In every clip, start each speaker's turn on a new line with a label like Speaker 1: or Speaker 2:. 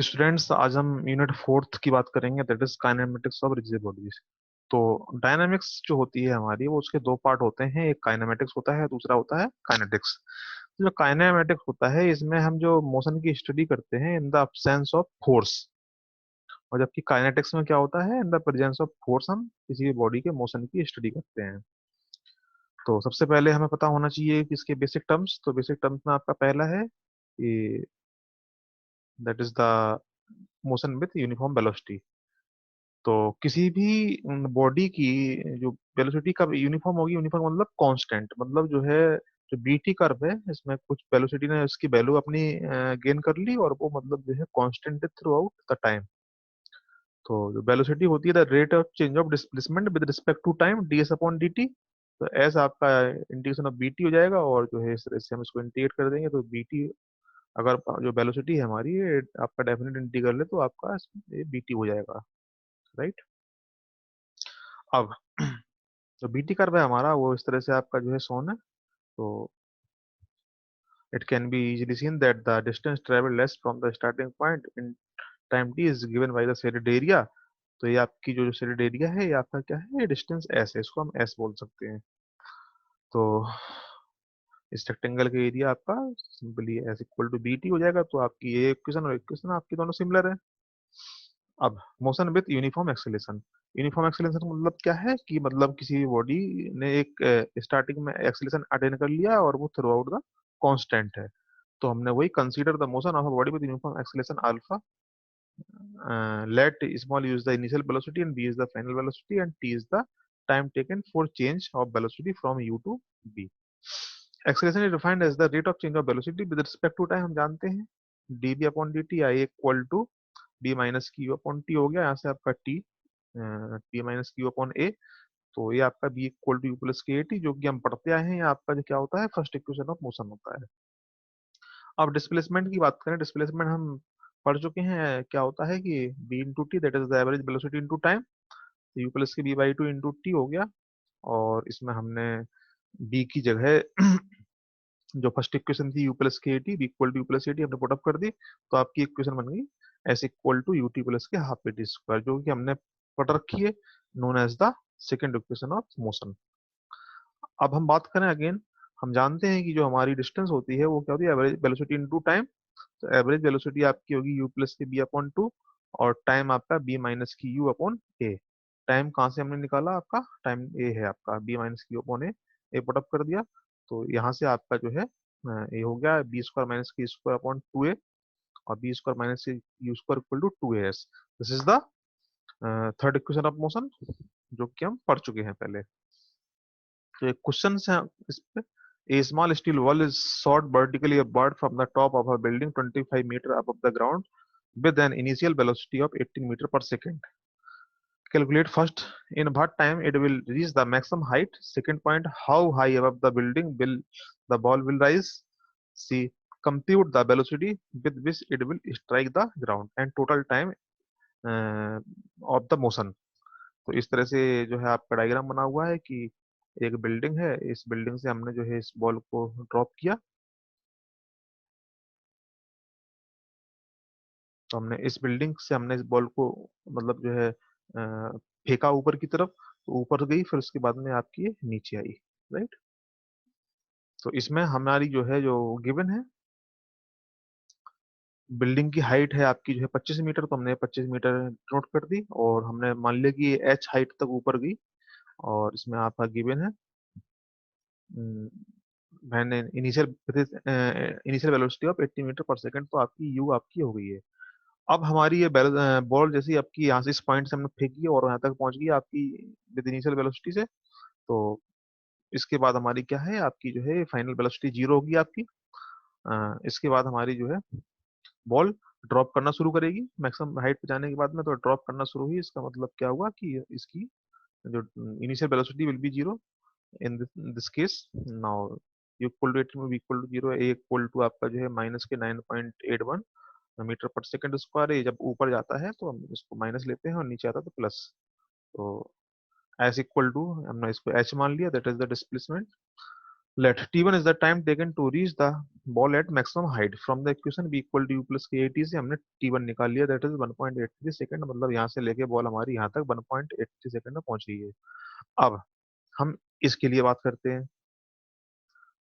Speaker 1: Students, आज हम unit fourth की बात करेंगे, that is kinematics of rigid bodies. तो डायनामिक्स जो होती है हमारी, वो उसके दो पार्ट होते हैं। एक काइनेमेटिक्स होता है, दूसरा होता है काइनेटिक्स। जो काइनेमेटिक्स होता है, इसमें हम जो मोशन की स्टडी करते हैं in the absence of force, और जबकि काइनेटिक्स में क्या होता है, in the presence of force हम किसी बॉडी के मोशन की स्टडी करते हैं। तो सबसे पहले हमें पता होना चाहिए कि इसके बेसिक टर्म्स। तो बेसिक टर्म्स में आपका पहला है कि that is the motion with uniform velocity. तो किसी भी बॉडी की जो वेलोसिटी कब यूनिफॉर्म होगी, यूनिफॉर्म मतलब कांस्टेंट, मतलब जो है जो बीटी कर्व है, इसमें कुछ वेलोसिटी ने उसकी वैल्यू अपनी गेन कर ली, और वो मतलब जो है constant throughout the time. तो जो वेलोसिटी होती है, the rate of change of displacement with respect to time, ds upon D T. तो एस आपका इंटीग्रेशन ऑफ बीटी हो जाएगा, और जो है इस तरह से हम इसको इंटीग्रेट कर देंगे। तो बीटी, अगर जो वेलोसिटी है हमारी, ये आपका डेफिनेट इंटीग्रल है, तो आपका ये बीटी हो जाएगा, राइट। अब जो बीटी कर्व है हमारा, वो इस तरह से आपका जो है शोन है। तो it can be easily seen that the distance travel less from the starting point in time T is given by the shaded area. तो ये आपकी जो शेडेड एरिया है, ये आपका क्या है, ये डिस्टेंस एस है, इसको हम एस बोल सकते हैं। तो इस रेक्टेंगल का एरिया आपका simply s equal to v t हो जाएगा। तो आपकी ये इक्वेशन और इक्वेशन आपकी दोनों सिमिलर है। अब motion with uniform acceleration. Uniform acceleration मतलब क्या है कि मतलब किसी बॉडी ने एक स्टार्टिंग में एक्सेलेरेशन अटेन कर लिया, और वो थ्रू आउट द कांस्टेंट है। तो हमने वही consider the motion of a body with uniform acceleration alpha, let small use the initial velocity and b is the final velocity and t is the time taken for change of velocity from u to b. Acceleration is defined as the rate of change of velocity with respect to time। हम जानते हैं dv upon dt आई equal to b minus q upon t हो गया। यहाँ से आपका t t minus q upon a। तो ये आपका b equal to you plus के टी, जो कि हम पढ़ते आए हैं। ये आपका जो क्या होता है, फर्स्ट इक्वेशन ऑफ मोशन होता है। अब डिस्प्लेसमेंट की बात करें, डिस्प्लेसमेंट हम पढ़ चुके हैं। क्या होता है कि B into T, that is the average velocity into time. U plus के B by two into T हो गया। और इसमें हमने बी की जगह जो फर्स्ट इक्वेशन थी, यू प्लस के T, B equal to you plus A T, हमने पुटअप कर दी। तो आपकी इक्वेशन बन गई S equal to U T plus के हाफ ए टी स्क्वायर, जो कि हमने पढ़ रखी है, known as the second equation of motion. अब हम बात करें अगेन, हम जानते हैं कि जो हमारी डिस्टेंस होती है, वो क्या होती है, एवरेज वेलोसिटी इनटू टाइम। तो एवरेज वेलोसिटी आपकी होगी यू प्लस की बी अपॉन टू, और टाइम आपका बी माइनस की यू अपॉन ए। टाइम कहाँ से हमने निकाला, आपका टाइम ए है आपका बी माइनस की यू अपॉन ए पुटअप कर दिया। तो यहाँ से आपका जो है ये हो गया बी स्क्वायर माइनस की स्क्वायर अपॉन टू ए, और v square minus u square equal to two A s. This is the third equation of motion, जो कि हम पढ़ चुके हैं पहले। तो एक क्वेश्चन है इस पे। A small steel wall is shot vertically upward from the top of a building 25 meter above the ground with an initial velocity of 18 meter per second. Calculate first in what time it will reach the maximum height. Second point, how high above the building will the ball will rise. C. Compute the velocity with which it will strike the ground and total time uh, of the motion. तो इस तरह से जो है आपका diagram बना हुआ है कि एक बिल्डिंग है, इस बिल्डिंग से हमने जो है इस बॉल को ड्रॉप किया। तो हमने इस बिल्डिंग से हमने इस बॉल को मतलब जो है फेंका ऊपर की तरफ, तो ऊपर गई, फिर उसके बाद में आपकी ये नीचे आई, राइट। तो इसमें हमारी जो है जो गिवन है, बिल्डिंग की हाइट है आपकी जो है 25 मीटर। तो हमने 25 मीटर नोट कर दी, और हमने मान लिया कि ये एच हाइट तक ऊपर गई। और इसमें आपका गिवन है मैंने इनिशियल वेलोसिटी ऑफ 80 मीटर पर सेकंड। तो आपकी यू आपकी हो गई है। अब हमारी ये बॉल जैसी आपकी यहाँ से इस पॉइंट से हमने फेंकी, और यहाँ तक पहुंच गई आपकी विद इनिशियल वेलोसिटी से। तो इसके बाद हमारी क्या है, आपकी जो है फाइनल वेलोसिटी जीरो होगी आपकी। इसके बाद हमारी जो है बॉल ड्रॉप करना शुरू करेगी मैक्सिमम हाइट पे जाने के बाद में। तो ड्रॉप करना शुरू हुई, इसका मतलब क्या हुआ कि इसकी जो initial velocity will be zero in this case. Now u equal to 18 में equal to zero, a equal to आपका जो है माइनस के 9.81 मीटर पर सेकंड स्क्वायर है। जब ऊपर जाता है तो हम इसको माइनस लेते हैं, और नीचे आता है तो प्लस। तो एस इक्वल टू हमने इसको एच मान लिया, that is the displacement. Let T1 is the time taken to reach the ball at maximum height from the equation b equal to you plus के AT से हमने T1 निकाल लिया, that is 1.83 second, मतलब यहाँ से लेके बॉल हमारी यहाँ तक 1.83 सेकंड में पहुंच गई है। अब हम इसके लिए बात करते हैं।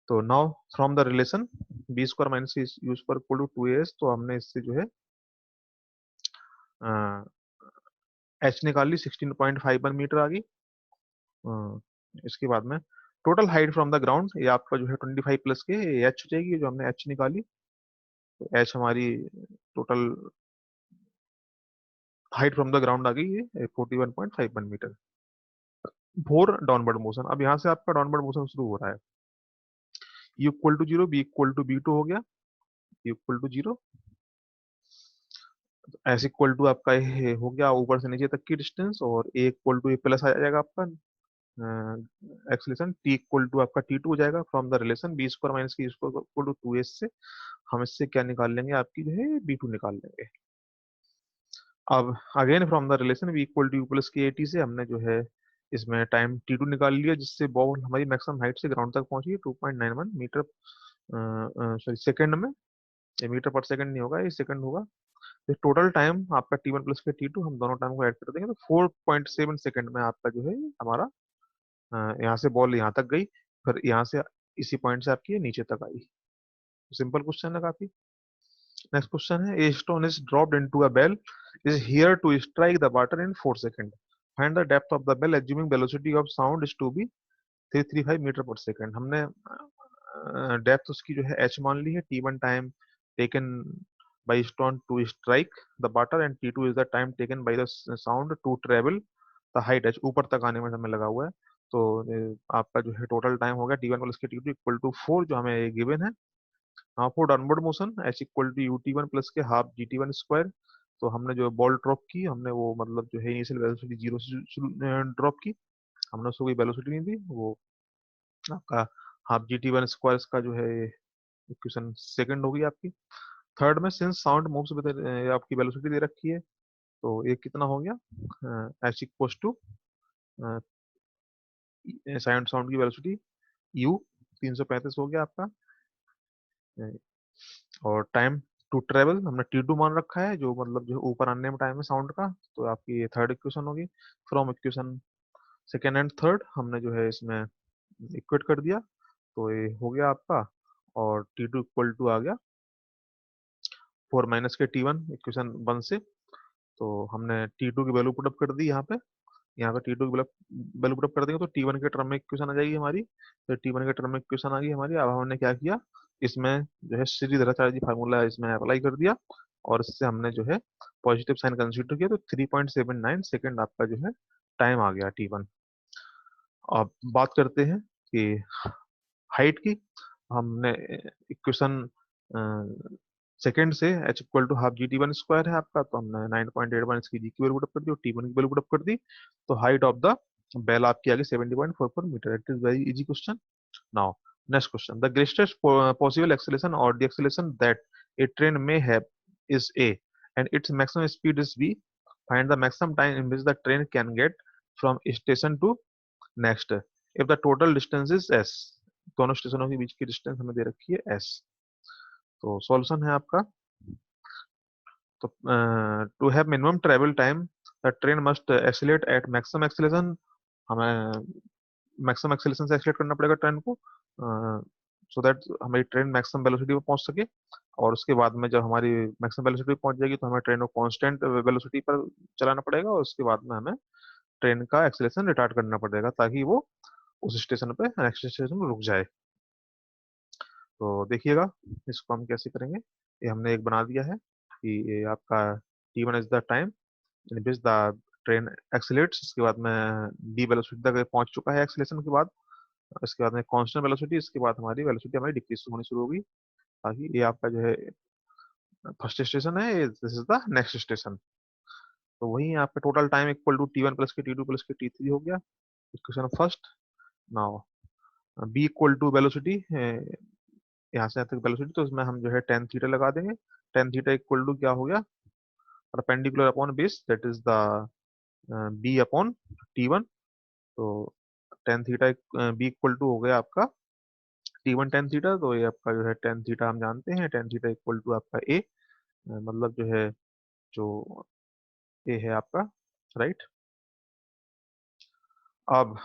Speaker 1: तो now from the relation v square minus u square equal to 2as, तो हमने इससे जो है एच निकाल ली, 16.51 मीटर आ गई। इसके बाद में total height from the ground, ये आपका जो है 25 प्लस के एच हो जाएगी, जो हमने एच निकाली। तो एच हमारी total height from the ground आ गई है 41.51 मीटर फॉर डाउनवर्ड मोशन। अब यहाँ से आपका डाउनवर्ड मोशन शुरू हो रहा है। U equal to zero, v equal to v two हो गया, u equal to zero, s equal to आपका ये हो गया ऊपर से नीचे तक की डिस्टेंस, और ए इक्वल टू ए प्लस आ जाएगा आपका एक्सलेशन, टी इक्वल टू आपका T2 हो जाएगा from the relation v square minus की स्क्वायर इक्वल टू 2s से हम इससे क्या निकाल लेंगे, आपकी जो है B2 निकाल लेंगे। अब again from the relation v equal to you plus के AT से हमने जो है इसमें टाइम T2 निकाल लिया, जिससे बॉल हमारी मैक्सिमम हाइट से ग्राउंड तक पहुंची 2.91 मीटर सॉरी सेकंड में। ये मीटर पर सेकंड नहीं होगा, ये सेकंड होगा। तो टोटल टाइम आपका T1 प्लस के T2, हम दोनों टाइम को ऐड कर देंगे तो 4.7 सेकंड में आपका जो है हमारा यहाँ से बॉल यहाँ तक गई, फिर यहाँ से इसी पॉइंट से आपकी ये नीचे तक आई। सिंपल क्वेश्चन है काफी। नेक्स्ट क्वेश्चन है, a stone is dropped into a well is here to strike the water in 4 second, find the depth of the well assuming velocity of sound is to be 335 metre पर second. हमने depth उसकी जो है h मान ली है, T1 time taken by stone to strike the water and T2 is the time taken by the sound to travel the height h, ऊपर तक आने में हमें लगा हुआ है। तो आपका जो है टोटल टाइम हो गया T1 प्लस के T2 इक्वल टू 4, जो हमें गिवन है। हाँ, for downward motion h equal to UT1 plus के हाफ GT1 स्क्वायर। तो हमने जो बॉल ड्रॉप की, हमने वो मतलब जो है इनिशियल वेलोसिटी जीरो से ड्रॉप की, हमने उसको कोई वेलोसिटी नहीं दी, वो आपका हाफ GT1 स्क्वायर का जो है इक्वेशन सेकंड होगी आपकी। थर्ड में सिंस साउंड मूव्स विद आपकी वेलोसिटी दे रखी है, तो ये कितना हो गया h equal to sound sound की वेलोसिटी यू 335 हो गया आपका। और टाइम टू ट्रेवल हमने T2 मान रखा है, जो मतलब जो ऊपर आने में टाइम है साउंड का, तो आपकी ये थर्ड इक्वेशन होगी। From equation second and third हमने जो है इसमें इक्वेट कर दिया, तो ये हो गया आपका। और T2 इक्वल टू आ गया 4 माइनस के T1 इक्वेशन 1 से। तो हमने T2 की वैल्यू पुटअप कर दी यहाँ पे, यहाँ पे T2 की वैल्यू पुटअप कर देंगे तो T1 के टर्म में इक्वेशन आ जाएगी हमारी। तो T1 के टर्म में इक्वेशन आ गई हमारी। अब हमने क्या किया, इसमें जो है श्रीधराचार्य जी फार्मूला इसमें अप्लाई कर दिया, और इससे हमने जो है पॉजिटिव साइन कंसीडर किया, तो 3.79 सेकेंड आपका जो है टाइम आ गया T1। अब बात करते हैं कि हाइट की। हमने इक्वेशन सेकेंड से h equal to half GT1 square है आपका, तो हमने 9.81 इसकी जी की वैल्यू पुटअप कर दी और T1 की वैल्यू पुटअप कर दी। तो हाइट ऑफ द बेल आपकी आ गई 70.44 metre. It is very easy question. Now next question, the greatest possible acceleration और the acceleration that a train may have is a and its maximum speed is b, find the maximum time in which the train can get from station to next if the total distance is s। दोनों स्टेशनों के बीच की distance हमें दे रखी है s। तो solution है आपका, तो to have minimum travel time the train must accelerate at maximum acceleration. हमें मैक्सिमम एक्सीलरेशन से एक्सीलरेट करना पड़ेगा ट्रेन को, सो दैट हमारी ट्रेन मैक्सिमम वेलोसिटी पर पहुंच सके। और उसके बाद में जब हमारी मैक्सिमम वेलोसिटी पहुंच जाएगी तो हमें ट्रेन को कांस्टेंट वेलोसिटी पर चलाना पड़ेगा, और उसके बाद में हमें ट्रेन का एक्सीलरेशन रिटार्ड करना पड़ेगा ताकि वो उस स्टेशन पे नेक्स्ट स्टेशन में रुक जाए। तो देखिएगा इसको हम कैसे करेंगे। ये हमने एक बना दिया है कि ये आपका T1 is the time in which the train accelerates. इसके बाद में डी वेलोसिटी तक पहुंच चुका है एक्सीलरेशन के बाद। इसके बाद में कांस्टेंट वेलोसिटी, इसके बाद हमारी वेलोसिटी हमारी डिक्रीज होनी शुरू होगी, ताकि ये आपका जो है फर्स्ट स्टेशन है, this is the next station. तो वही आपका total time equal to T1 plus के T2 प्लस के T3 हो गया equation first. Now v equal to velocity, यहाँ से यहाँ तक वेलोसिटी, तो इसमें हम जो है टेन थीटा लगा देंगे। टेन थीटा इक्वल टू क्या हो गया, perpendicular upon base, that is the v upon T1। तो tan theta v equal to हो गया आपका T1 टेन थीटा, तो ये आपका जो है टेन थीटा हम जानते हैं, टेन थीटा इक्वल टू आपका ए, मतलब जो है, जो ए है आपका, राइट। अब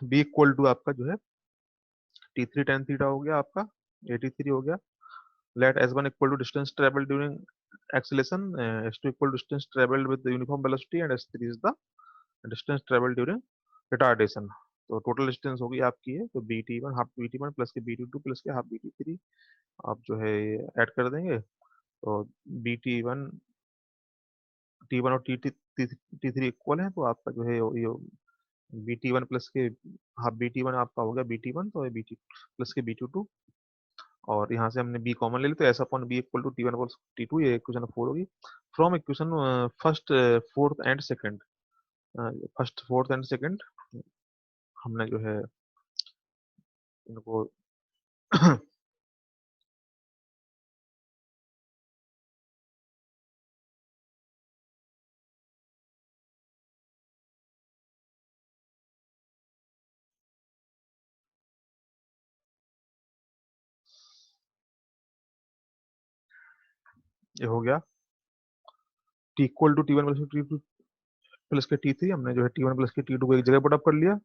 Speaker 1: बी इक्वल टू आपका जो है T3 टेन थीटा हो गया आपका, 83 हो गया। Let S1 equal to distance travel during acceleration, S2 equal to distance travelled with uniform velocity, and S3 is the distance travel during retardation. तो टोटल डिस्टेंस होगी आपकी है, तो BT1 हाफ BT1 प्लस के BT2 प्लस के half BT3, आप जो है ऐड कर देंगे। तो BT1, T1 और T3 इक्वल है, तो आपका जो है ये BT1 प्लस के हाफ BT1 आपका हो गया BT1, तो BT प्लस के BT2, और यहाँ से हमने बी कॉमन ले ली, तो ऐसा upon v equal to T1 plus T2, ये इक्वेशन 4 होगी। From equation first, fourth and second, first fourth and second हमने जो है इनको ये हो गया t equal to T1 plus T2 plus के T3, हमने जो है T1 प्लस के T2 को एक जगह पुटअप कर लिया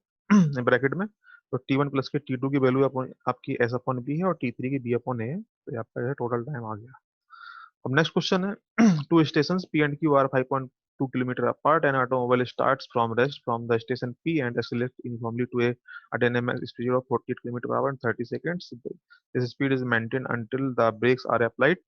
Speaker 1: ब्रैकेट में। तो T1 प्लस के T2 की वैल्यू आपकी एस अपॉन बी है, और T3 की बी अपॉन ए है, तो ये आपका जो है टोटल टाइम आ गया। अब नेक्स्ट क्वेश्चन है, two station P and Q are 5.2 kilometer apart. An automobile starts from rest from the station P and accelerates uniformly to a dynamic speed of 48 km per hour in 30 seconds. This speed is maintained until the brakes are applied.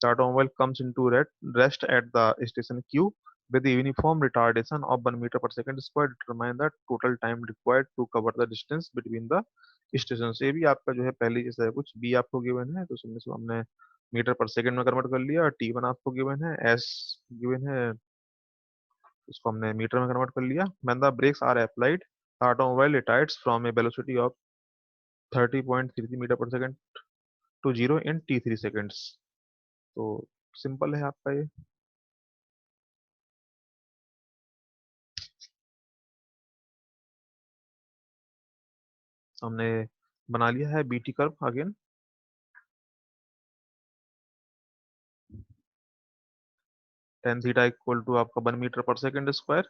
Speaker 1: The automobile comes into rest at the station Q with a uniform retardation of 1 meter per second square. Determine the total time required to cover the distance between the station. से भी आपका जो है पहले जैसा है, कुछ B आपको गिवन है, तो उसमें से हमने मीटर पर सेकंड में कन्वर्ट कर लिया, और T1 आपको गिवन है, एस गिवन है, उसको हमने मीटर में कन्वर्ट कर लिया। When the brakes are applied, automobile retires from a velocity of 30.33 metre पर second to zero in T3 seconds. तो सिंपल है आपका ये। हमने बना लिया है BT curve again. Tan theta equal to आपका 1 मीटर पर सेकंड स्क्वायर,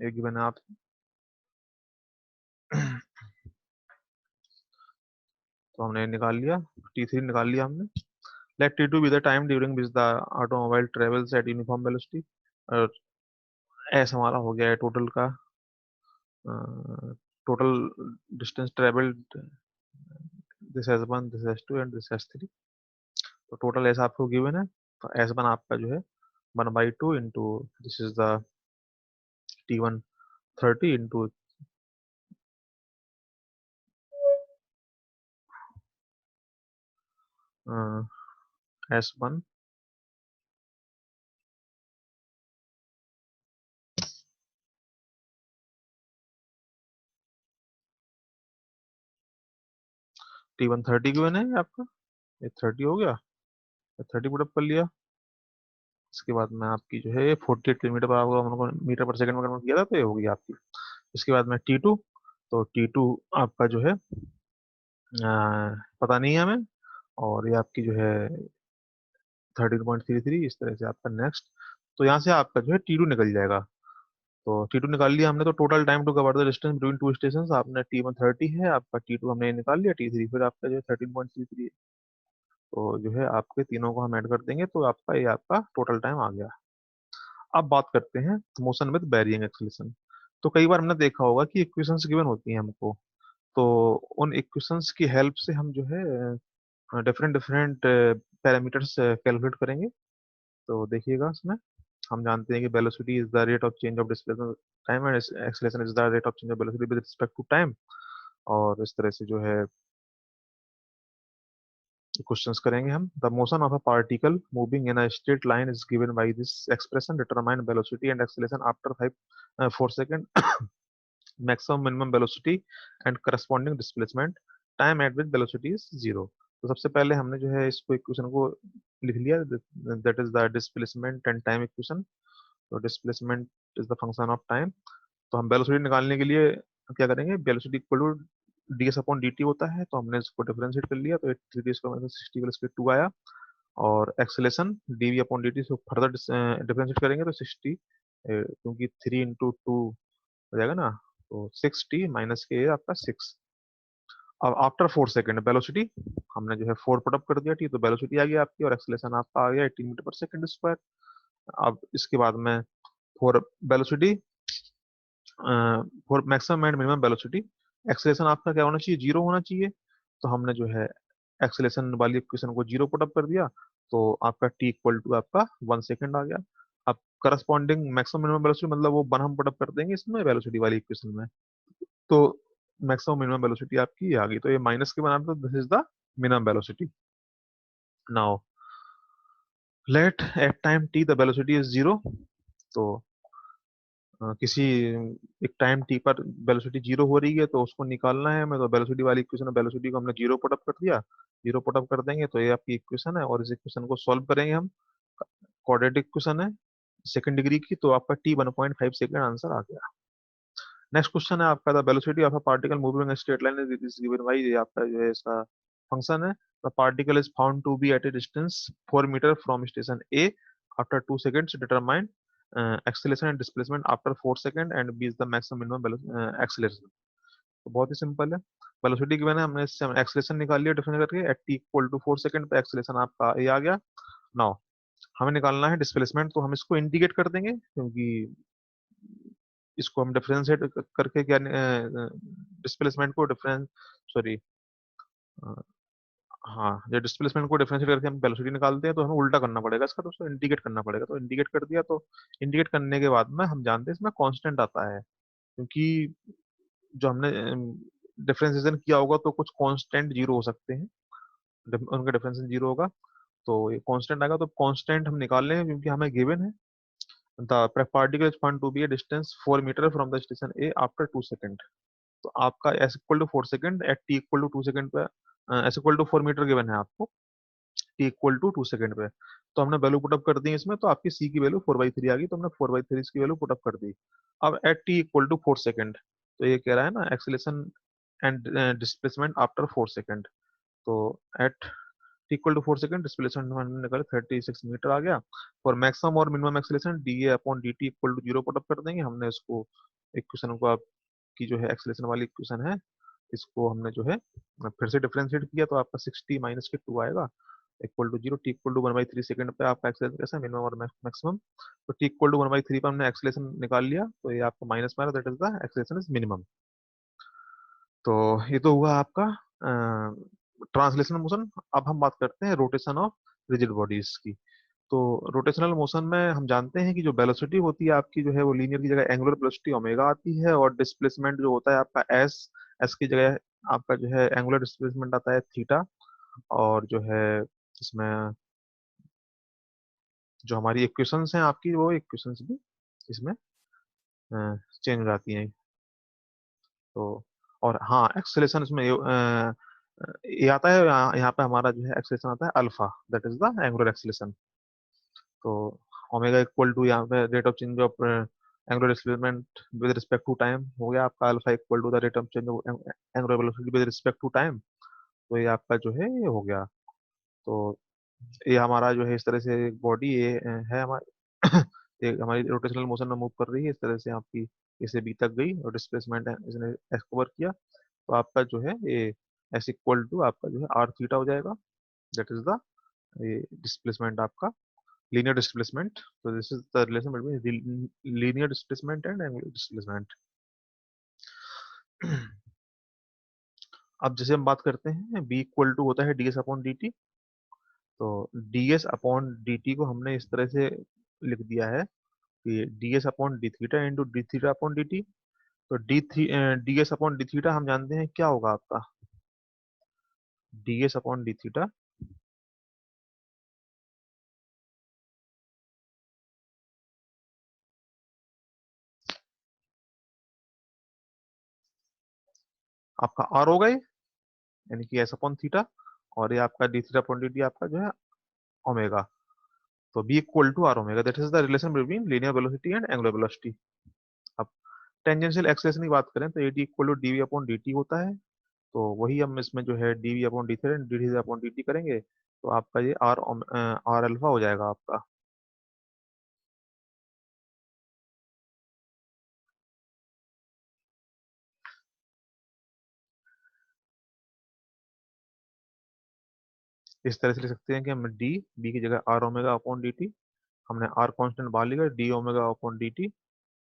Speaker 1: ये गिवन है आप। तो हमने निकाल लिया, T3 निकाल लिया हमने। Let T2 be the time during which the automobile travels at uniform velocity, और एस हमारा हो गया है टोटल का, total distance travelled, this s one, this s two, and this s three. तो टोटल एस आपको गिवन है, तो एस वन आपका जो है 1/2 into, this is the T1 30 into S1, T1 30 given है आपका, ये 30 हो गया, 30 पुटअप कर लिया। इसके बाद में आपकी जो है 48 किलोमीटर पर आवर, हम लोगों ने मीटर पर सेकंड में कन्वर्ट किया था, तो ये होगी आपकी। इसके बाद में T2, तो T2 आपका जो है पता नहीं है हमें, और ये आपकी जो है 13.33, इस तरह से आपका नेक्स्ट। तो यहाँ से आपका जो है T2 निकल जाएगा। तो T2 निकाल लिया हमने, तो total time to cover the distance between two stations, आपने T1 30 है आपका, T2 हमने निकाल लिया, T3 फिर आपका जो है 13.33 है। तो जो है आपके तीनों को हम ऐड कर देंगे, तो आपका ये आपका टोटल टाइम आ गया। अब बात करते हैं मोशन विद वेरिएंग एक्सेलरेशन। तो कई बार हमने देखा होगा कि इक्वेशंस गिवन होती हैं हमको, तो उन इक्वेशंस की हेल्प से हम जो है डिफरेंट डिफरेंट पैरामीटर्स कैलकुलेट करेंगे। तो देखिएगा इसमें, हम जानते हैं कि velocity is the rate of change of displacement time, and acceleration is the rate of change of velocity with respect to time. और इस तरह से जो है क्वेश्चंस करेंगे हम। The motion of a particle moving in a straight line is given by this expression, determine velocity and acceleration after 4 second, maximum minimum velocity and corresponding displacement, time at which velocity is zero। तो सबसे पहले हमने जो है इसको equation को लिख लिया, that is the displacement and time equation. तो displacement is the function of time. तो हम वेलोसिटी निकालने के लिए क्या करेंगे, velocity equal to D S upon D T होता है, तो हमने इसको डिफरेंशिएट कर लिया, तो 3d² 60 आया। और acceleration d v upon D t से फर्दर डिफरेंशिएट करेंगे तो 60, क्योंकि 3 × 2 हो जाएगा ना, तो 6t माइनस के आपका 6। अब आफ्टर 4 सेकेंड वेलोसिटी हमने जो है 4 पुटअप कर दिया, ठीक, तो वेलोसिटी आ गई आपकी, और एक्सेलेशन आपका आ गया 18 मीटर पर सेकेंड स्क्वायर। अब इसके बाद में for velocity, for maximum and minimum velocity, acceleration आपका क्या होना चाहिए, 0 होना चाहिए। तो हमने जो है एक्सेलेशन वाली इक्वेशन को 0 पुटअप कर दिया, तो आपका टी इक्वल टू आपका 1 सेकेंड आ गया। अब करस्पॉन्डिंग मैक्सिमम मिनिमम वेलोसिटी, मतलब वो वन हम पुटअप कर देंगे इसमें वेलोसिटी वाली इक्वेशन में, तो मैक्सिमम मिनिमम वेलोसिटी आपकी ये आ गई। तो ये माइनस के बना, तो this is the minimum velocity. Now let at time t the velocity is 0। तो किसी एक टाइम टी पर वेलोसिटी 0 हो रही है, तो उसको निकालना है हमें, तो वेलोसिटी वाली इक्वेशन, वेलोसिटी को हमने 0 पुटअप कर दिया, 0 पुटअप कर देंगे तो ये आपकी इक्वेशन है, और इस इक्वेशन को सॉल्व करेंगे हम। क्वाड्रेटिक इक्वेशन है सेकंड डिग्री की, तो आपका टी 1.5 सेकेंड आंसर आ गया। नेक्स्ट क्वेश्चन है आपका, the velocity of a particle moving in straight line is given by, ये आपका जो है इसका फंक्शन है। The particle is found to be at a distance 4 metre from station A after 2 seconds, determine acceleration and displacement after 4 second and B is the maximum minimum acceleration. तो बहुत ही simple है, वेलोसिटी गिवन है, हमने इससे acceleration निकाल लिया difference करके, at T equal to 4 second पे एक्सेलरेशन आपका ए आ गया। नाउ हमें निकालना है डिस्प्लेसमेंट, तो हम इसको इंडिकेट कर देंगे, क्योंकि इसको हम डिफरेंशिएट करके क्या, डिस्प्लेसमेंट को डिफरेंस, सॉरी, हाँ, जो डिस्प्लेसमेंट को डिफरेंशिएट करके हम वेलोसिटी निकालते हैं, तो हमें उल्टा करना पड़ेगा इसका, तो उसको इंडिकेट करना पड़ेगा, तो इंडिकेट कर दिया। तो इंडिकेट करने के बाद में हम जानते हैं इसमें कांस्टेंट आता है, क्योंकि जो हमने डिफरेंशिएशन किया होगा तो कुछ कांस्टेंट 0 हो सकते हैं, उनका डिफरेंशिएशन 0 होगा, तो ये कांस्टेंट आएगा। तो कांस्टेंट हम निकाल लेंगे, क्योंकि हमें गिवन है the particle is found to be a distance 4 metre from the station A after 2 second. तो आपका s equal to 4 second at t equal to 2 second पे, s equal to 4 metre given है आपको, t इक्वल टू 2 सेकंड पे। तो हमने value put up कर दी इसमें, तो आपकी c की वैल्यू 4/3 आ गई, तो हमने 4/3 की वैल्यू पुटअप कर दी। अब at t equal to 4 second, तो ये कह रहा है ना acceleration and displacement after 4 second. तो at equal to 4 second displacement हमने निकाला 36 मीटर आ गया। और मैक्सिमम और minimum acceleration D A upon D T equal to 0 put up कर देंगे हमने इसको, इक्वेशन को आपकी जो है एक्सेलेरेशन वाली इक्वेशन है, इसको हमने जो है फिर से डिफरेंशिएट किया, तो आपका 60 माइनस के 2 आएगा, equal to 0, t equal to 1/3 second पे आपका एक्सेलेरेशन कैसा है, मिनिमम और मैक्सिमम। तो टी इक्वल टू 1/3 पर हमने एक्सेलेरेशन निकाल लिया, तो ये आपका माइनस में आ रहा, that is the acceleration is minimum. तो ये तो हुआ आपका ट्रांसलेशनल मोशन। अब हम बात करते हैं रोटेशन ऑफ रिजिड बॉडीज की। तो रोटेशनल मोशन में हम जानते हैं कि जो वेलोसिटी होती है आपकी जो है वो लीनियर की जगह एंगुलर वेलोसिटी ओमेगा आती है, और डिस्प्लेसमेंट जो होता है आपका एस, एस की जगह आपका जो है एंगुलर डिस्प्लेसमेंट आता है थीटा। और जो है इसमें जो हमारी इक्वेशंस हैं आपकी, वो इक्वेशंस भी इसमें चेंज हो जाती हैं। तो और हाँ, एक्सेलेरेशन इसमें ये आता है, यहाँ पे हमारा जो है एक्सेलेरेशन आता है alpha, that is the angular acceleration. तो ओमेगा इक्वल टू यहाँ पे rate of change of angular displacement with respect to time हो गया आपका, alpha equal to the rate of change of angular velocity with respect to time. तो ये आपका जो है ये हो गया। तो ये हमारा जो है इस तरह से बॉडी ये है हमारी ये हमारी रोटेशनल मोशन में मूव कर रही है इस तरह से, आपकी इसे बी तक गई और डिस्प्लेसमेंट इसने एक्स कवर किया, तो आपका जो है ये एस इक्वल टू आपका जो है आर थीटा हो जाएगा, दैट इज द ये डिस्प्लेसमेंट आपका linear displacement. So this is the relation between linear displacement and angular displacement. अब जैसे हम बात करते हैं b इक्वल टू होता है ds अपॉन dt। तो ds अपॉन dt को हमने इस तरह से लिख दिया है कि ds upon d theta into D theta upon dt। तो ds अपॉन डी थीटा हम जानते हैं क्या होगा आपका, ds अपॉन डी थीटा आपका r हो गए, यानी कि s अपॉन थीटा। और ये आपका d theta upon D t आपका जो है ओमेगा। तो v equal to are omega, that is the relation between linear velocity and angular velocity. अब टेंजेंशियल एक्सेलेरेशन की बात करें तो a t equal to d v upon D T होता है। तो वही हम इसमें जो है d v upon d theta d theta upon D t करेंगे, तो आपका ये आर अल्फा हो जाएगा आपका। इस तरह से लिख सकते हैं कि हम डी, बी की जगह R omega upon D T, हमने आर कांस्टेंट बाहर लिखा, D omega upon D T.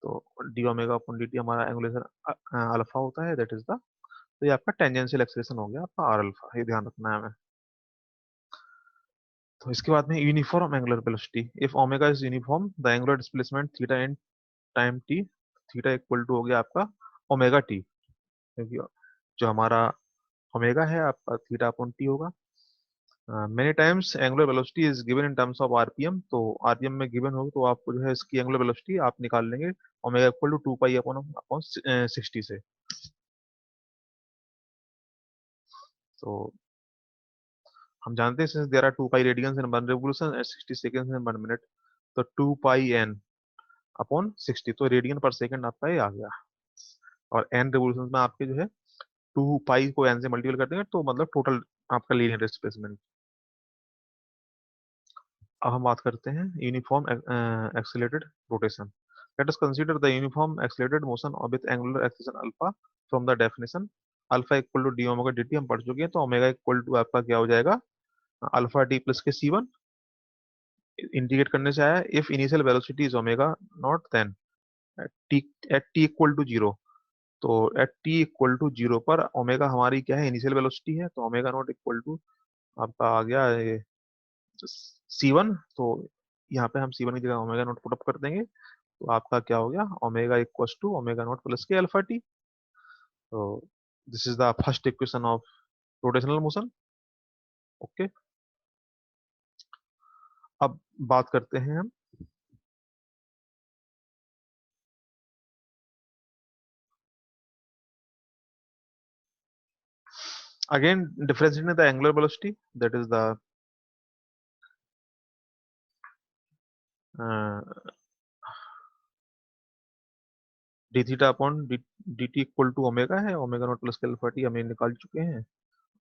Speaker 1: तो D omega upon D T हमारा एंगुलर अल्फा होता है, दैट इज द, तो ये आपका टेंजेंशियल एक्सेलेरेशन हो गया आपका आर अल्फा, ये ध्यान रखना है हमें। तो इसके बाद में uniform angular velocity, if omega is uniform the angular displacement theta in time t, theta equal to हो गया आपका ओमेगा टी, क्योंकि जो हमारा ओमेगा है आपका थीटा अपॉन टी होगा। Many times angular velocity is given in terms of RPM, तो आरपीएम में गिवन होगी तो आपको जो है इसकी एंगुलर वेलोसिटी आप निकाल लेंगे omega equal to 2 pi upon upon 60 से। तो हम जानते हैं since there are 2 pi radians in 1 revolution at 60 seconds in 1 minute, तो 2 पाई एन अपॉन 60, तो रेडियन पर सेकंड आपका ये आ गया। और एन रिवोल्यूशन में आपके जो है 2 पाई को एन से मल्टीपल कर देंगे तो मतलब टोटल आपका लीनियर डिस्प्लेसमेंट। अब हम बात करते हैं uniform accelerated rotation. Let us consider the uniform accelerated motion with angular acceleration alpha from the definition alpha equal to d omega d t हम पढ़ चुके हैं, तो ओमेगा इक्वल टू आपका क्या हो जाएगा, अल्फा टी प्लस के सी वन। इंडिकेट करने से आया if initial velocity is omega naught then T at T equal to zero. तो at T equal to zero पर ओमेगा हमारी क्या है, इनिशियल वेलोसिटी है, तो ओमेगा नॉट इक्वल टू आपका आ गया सी वन। तो यहाँ पे हम सी वन की जगह ओमेगा नॉट पुट अप कर देंगे, तो आपका क्या हो गया, omega equal to omega naught plus के अल्फा टी। तो this is the first equation of rotational motion. Okay, अब बात करते हैं हम again differentiating the angular velocity, that is the d theta upon D T equal to omega है, omega naught plus के alpha t हमें निकाल चुके हैं।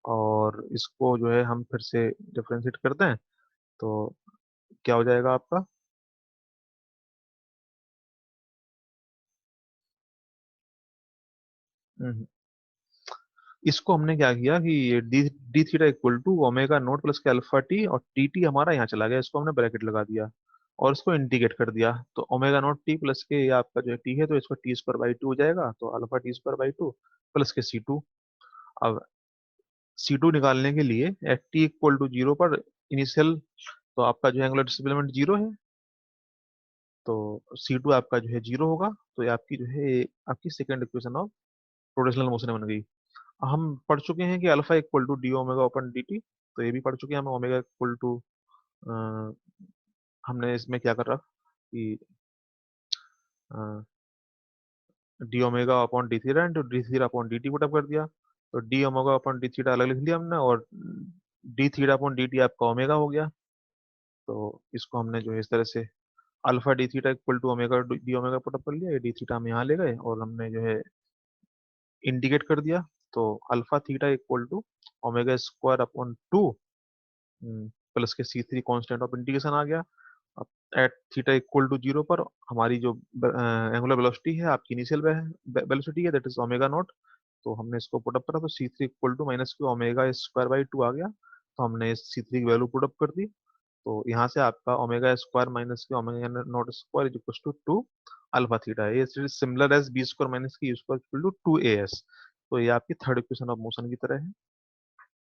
Speaker 1: और इसको जो है हम फिर से डिफरेंशिएट करते हैं, तो क्या हो जाएगा आपका, हम्म, इसको हमने क्या किया कि ये d d theta equal to omega naught plus के अल्फा टी, और टी टी हमारा यहाँ चला गया, इसको हमने ब्रैकेट लगा दिया और इसको इंटीग्रेट कर दिया, तो ओमेगा नॉट टी प्लस के ये आपका जो टी है, तो इसको टी स्क्वायर बाई टू हो जाएगा, तो alpha t square by two plus के सी टू। अब सी टू निकालने के लिए at T equal to zero पर इनिशियल, तो आपका जो एंगुलर डिस्प्लेसमेंट जीरो है, तो सी टू आपका जो है जीरो होगा। तो ये आपकी जो है आपकी second equation of rotational motion बन गई। हम पढ़ चुके हैं कि alpha equal to d omega upon d T, तो ये भी पढ़ चुके हैं हम ओमेगा इक्वल टू, हमने इसमें क्या कर रहा कि D omega upon d theta and D theta upon D T put up कर दिया, तो D omega upon d theta अलग लिख लिया हमने, और D theta upon D t आपका ओमेगा हो गया। तो इसको हमने जो है इस तरह से alpha d theta equal to omega d omega put up कर लिया, ये डी थीटा हम यहाँ ले गए और हमने जो है इंडिकेट कर दिया, तो alpha theta equal to omega square upon two plus के C three constant of integration आ गया। अब at theta equal to zero पर हमारी जो एंगुलर वेलोसिटी है आपकी इनिशियल वेलोसिटी है, दैट इज ओमेगा नॉट। तो हमने इसको पुट अप करा, तो C three equal to minus के ओमेगा स्क्वायर बाई टू आ गया, तो हमने इस सी थ्री की वैल्यू पुट अप कर दी। तो यहाँ से आपका ओमेगा स्क्वायर माइनस के omega naught square is equal to two alpha theta है, ये similar as B square minus की square equal to two A S. तो ये आपकी थर्ड इक्वेशन ऑफ मोशन की तरह है।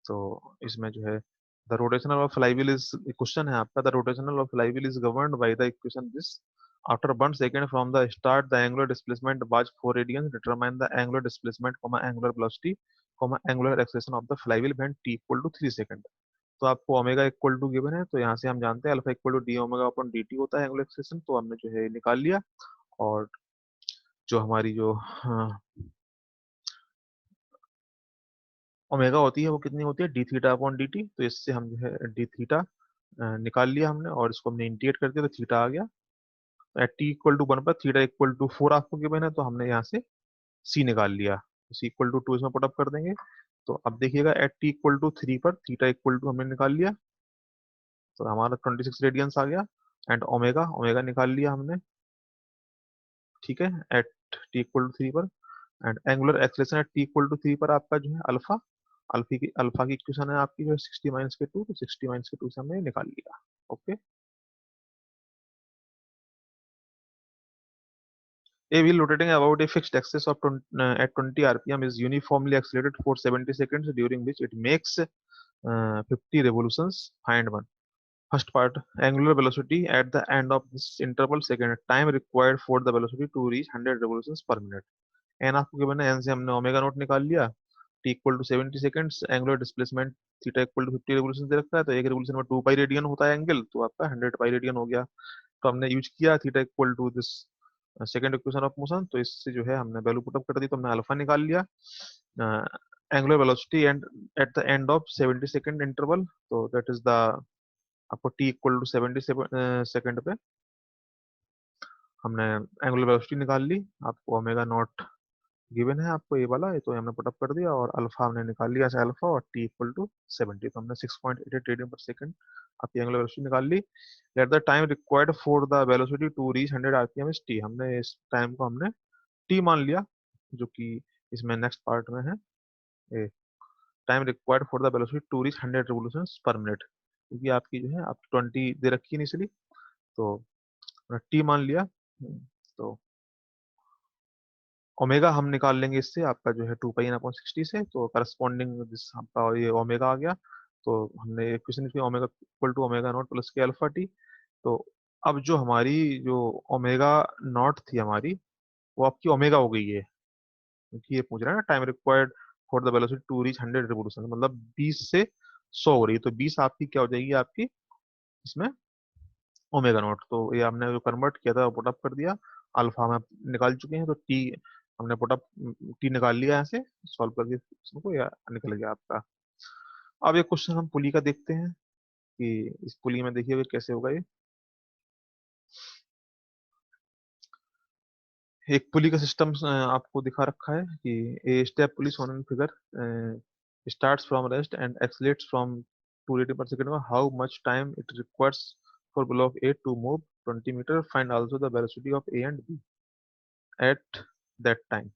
Speaker 1: तो इसमें जो है the rotational of flywheel is, question है आपका, the rotational of flywheel is governed by the equation this, after 1 second from the start the angular displacement was 4 radians, determine the angular displacement angular velocity angular acceleration of the flywheel when t equal to 3 second. तो आपको omega equal to given है, तो यहाँ से हम जानते हैं alpha equal to d omega upon D T होता है एंगुलर एक्सेलेरेशन, तो हमने जो है निकाल लिया। और जो हमारी जो ओमेगा होती है वो कितनी होती है, D theta upon D T. तो इससे हम जो है डी थीटा निकाल लिया हमने, और इसको हमने इंटीग्रेट कर दिया तो थीटा आ गया। एट टी इक्वल टू 1 पर थीटा इक्वल टू 4 आपको गिवन है, तो हमने यहाँ से सी निकाल लिया। सी इक्वल टू 2 इसमें पुट अप कर देंगे। तो अब देखिएगा एट टी इक्वल टू 3 पर थीटा इक्वल टू हमने निकाल लिया, तो हमारा 26 रेडियंस आ गया। एंड ओमेगा, ओमेगा निकाल लिया हमने, ठीक है, एट टी इक्वल टू 3 पर। And angular acceleration at T equal to 3 पर आपका जो है अल्फा, अल्फा की इक्वेशन है आपकी जो है 60 माइनस के 2, तो 60 माइनस के 2 से हमने निकाल लिया। Okay. A wheel rotating about a fixed axis of 20, at 20 rpm is uniformly accelerated for 70 seconds, during which it makes 50 revolutions. Find one. First part, angular velocity at the end of this interval. Second, time required for the velocity to reach 100 revolutions per minute. N आपको given है, N से हमने omega naught निकाल लिया, T equal to 70 seconds, angular displacement theta equal to 50 revolution दे रखा है, तो एक रेवोल्यूशन में 2 पाई रेडियन होता है एंगल, तो आपका 100 पाई रेडियन हो गया। तो हमने यूज किया theta equal to this second equation of motion, तो इससे जो है हमने वैल्यू पुट अप कर दी, तो हमने अल्फा निकाल लिया, angular velocity and at the end of 70 second interval, तो दैट इज द आपको टी इक्वल टू 70 सेकंड पे हमने एंगुलर वेलोसिटी निकाल ली। आपको ओमेगा नॉट गिवन है आपको ये वाला, ये तो हमने पुटअप कर दिया, और अल्फा हमने निकाल लिया ऐसे अल्फा, और टी इक्वल टू 70, तो हमने 6.88 रेडियन पर सेकंड आपकी एंगुलर वेलोसिटी निकाल ली। Let the time required for the velocity to reach 100 RPM is T. हमने इस टाइम को हमने टी मान लिया, जो कि इसमें नेक्स्ट पार्ट में है, a time required for the velocity to reach 100 revolutions per minute, क्योंकि आपकी जो है आप 20 दे रखी है इनिशियली, तो टी मान लिया। तो ओमेगा हम निकाल लेंगे इससे, आपका जो है 2 पाई n/60 से, तो करस्पॉन्डिंग जिस आपका ये ओमेगा आ गया, तो हमने इक्वेशन लिखी omega equal to omega naught plus के अल्फा टी। तो अब जो हमारी जो ओमेगा नॉट थी हमारी, वो आपकी ओमेगा हो गई है, क्योंकि ये पूछ रहा है ना time required for the velocity to reach 100 revolution, मतलब 20 से 100 हो रही है, तो 20 आपकी क्या हो जाएगी आपकी इसमें ओमेगा नॉट। तो ये हमने जो कन्वर्ट किया था पुटअप कर दिया, अल्फा हम निकाल चुके हैं, तो टी हमने पुटअप टी निकाल लिया यहाँ से सॉल्व करके क्वेश्चन को, या निकल गया आपका। अब ये क्वेश्चन हम पुली का देखते हैं कि इस पुली में देखिए कैसे होगा ये। एक पुली का सिस्टम आपको दिखा रखा है कि a step pulley shown figure starts from rest and accelerates from 2 radian पर second. How much time it requires for block A to move 20 metre, find also the velocity of A and B at that time.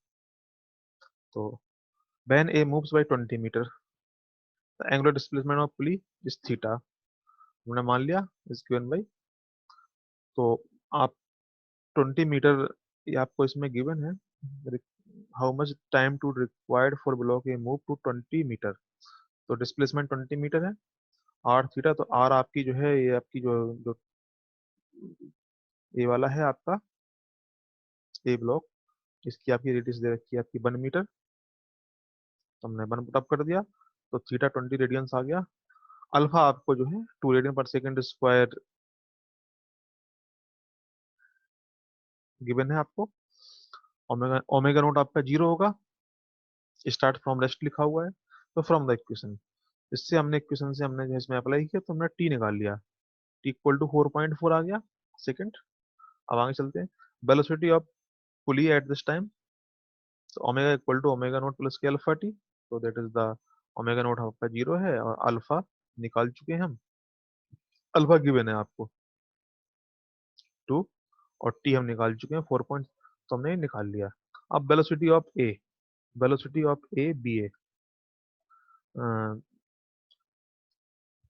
Speaker 1: तो when a moves by 20 meter, the angular displacement of pulley is theta, हमने मान लिया is given by। तो आप 20 metre ये आपको इसमें given है, how much time to required for block A move to 20 metre, तो डिस्प्लेसमेंट 20 मीटर है, आर थीटा, तो आर आपकी जो है ये आपकी जो जो ये वाला है आपका ए ब्लॉक, इसकी आपकी रेडियस दे रखी है आपकी 1 मीटर, तो हमने 1 पुट अप कर दिया, तो थीटा 20 रेडियंस आ गया। अल्फा आपको जो है 2 रेडियन पर सेकंड स्क्वायर गिवन है आपको। ओमेगा ओमेगा नोट आपका 0 होगा, स्टार्ट फ्रॉम रेस्ट लिखा हुआ है, तो फ्रॉम द इक्वेशन, इससे हमने इक्वेशन से हमने जो है इसमें अप्लाई किया, तो हमने टी निकाल लिया, टी इक्वल टू 4.4 आ गया सेकंड। अब आगे चलते हैं, velocity of pulley at this time, तो omega equal to omega naught plus के अल्फा टी, तो that is the omega naught आपका 0 है, और अल्फा निकाल चुके हैं हम, अल्फा गिवन है आपको 2, और टी हम निकाल चुके हैं 4 पॉइंट, तो हमने ये निकाल लिया। अब velocity of A, velocity of A B A,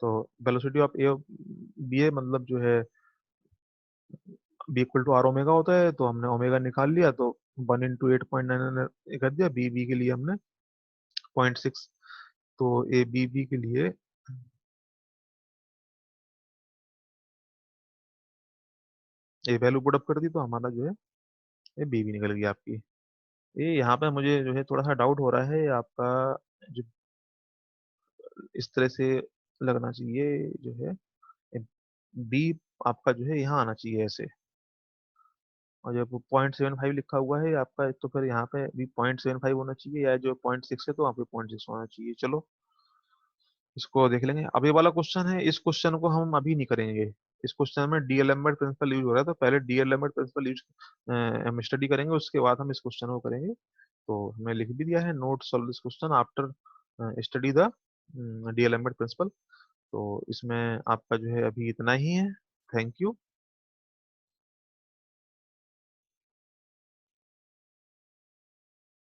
Speaker 1: तो velocity of A B A मतलब जो है B equal to are omega होता है, तो हमने ओमेगा निकाल लिया, तो 1 इंटू 8.9 कर दिया, बी बी के लिए हमने 0.6, तो ए बी बी के लिए ये वैल्यू पुट अप कर दी, तो हमारा जो है ये बी बी निकल गई आपकी। ये यहाँ पे मुझे जो है थोड़ा सा डाउट हो रहा है, ये आपका जो इस तरह से लगना चाहिए जो है बी आपका जो है यहाँ आना चाहिए ऐसे, और जब 0.75 लिखा हुआ है आपका, तो फिर यहाँ पे भी 0.75 होना चाहिए, या जो 0.6 है तो वहाँ पे 0.6 होना चाहिए। चलो इसको देख लेंगे। अब ये वाला क्वेश्चन है, इस क्वेश्चन को हम अभी नहीं करेंगे। इस क्वेश्चन में डीएलएमबर्ट प्रिंसिपल यूज हो रहा है, तो पहले डीएलएमबर्ट प्रिंसिपल यूज हम स्टडी करेंगे, उसके बाद हम इस क्वेश्चन को करेंगे। तो हमने लिख भी दिया है, note solve this question after study the D'Alembert principle. तो इसमें आपका जो है अभी इतना ही है। Thank you.